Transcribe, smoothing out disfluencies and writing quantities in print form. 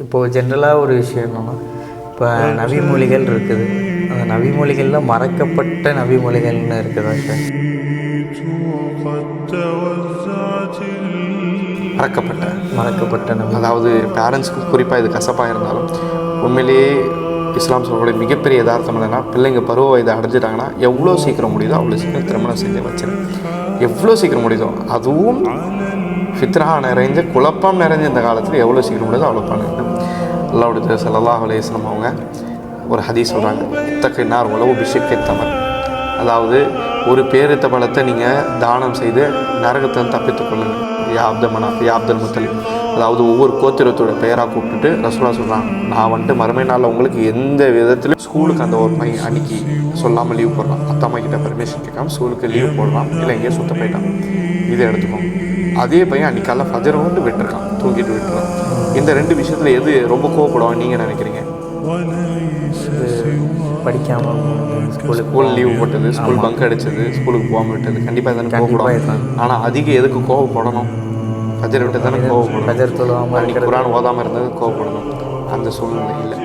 இப்போது ஜென்ரலாக ஒரு விஷயம் என்னென்னா, இப்போ நபிமொழிகள் இருக்குது, அந்த நபிமொழிகளில் மறக்கப்பட்ட நபிமொழிகள்னு இருக்குதா சார்? மறக்கப்பட்ட நபி, அதாவது பேரண்ட்ஸ்க்கு குறிப்பாக இது கசப்பாக இருந்தாலும் உண்மையிலேயே இஸ்லாம் சொல்லக்கூடிய மிகப்பெரிய யதார்த்தம் என்னென்னா, பிள்ளைங்க பருவ வயதை அடைஞ்சிட்டாங்கன்னா எவ்வளோ சீக்கிரம் முடியுதோ அவ்வளோ சீக்கிரம் திருமணம் செஞ்சு வச்சிரு. எவ்வளோ சீக்கிரம் முடியுதோ, அதுவும் ஃபித்ரா நிறைஞ்ச குழப்பம் நிறைஞ்ச இந்த காலத்தில் எவ்வளோ சீக்கிரம் முடியுதோ அவ்வளோ பண்ணுங்க. அல்லாஹ்வுடைய ஸல்லல்லாஹு அலைஹி வஸல்லம் அவங்க ஒரு ஹதீஸ் சொல்கிறாங்க, இத்தகைனார் உளவு பிஷிக்கை தமர். அதாவது ஒரு பேரித்த பழத்தை நீங்கள் தானம் செய்து நரகத்தை தப்பித்துக் கொள்ளுங்கள். யா அப்துல் மனாஃப், யா அப்துல் முத்தலிப். அதாவது ஒவ்வொரு கோத்திரத்தோட பெயராக கூப்பிட்டுட்டு ரசூலா சொல்கிறாங்க, நான் வந்துட்டு மறுமை நாளில் உங்களுக்கு எந்த விதத்திலும் ஸ்கூலுக்கு அந்த ஒரு பையன் அன்றைக்கி சொல்லாமல் லீவ் போடுறான், அத்தம்மா கிட்ட பர்மிஷன் கேட்காம ஸ்கூலுக்கு லீவ் போடுறான், இல்லை எங்கேயோ சுத்த போயிட்டான், இதை எடுத்துக்கோங்க. அதே பையன் அன்றைக்கி காலைல ஃபஜர் வந்து விட்டுருக்கான், தூங்கிட்டு விட்டுருக்கான். இந்த ரெண்டு விஷயத்தில் எது ரொம்ப கோவப்படுவான்னு நீங்கள் நினைக்கிறீங்க? படிக்காமல் ஸ்கூல் லீவ் போட்டது, ஸ்கூல் பங்க் அடித்தது, ஸ்கூலுக்கு போகாமல் விட்டது, கண்டிப்பாக தானே கோவப்படும். ஆனால் அதிக எதுக்கு கோவப்படணும்? ஃபஜர் விட்டு தானே கோவப்படணும். ஃபஜர் தொழுவாமல் அன்றைக்கி குர்ஆன் ஓதாமல் இருந்தது கோவப்படணும். அந்த சூழ்நிலை இல்லை.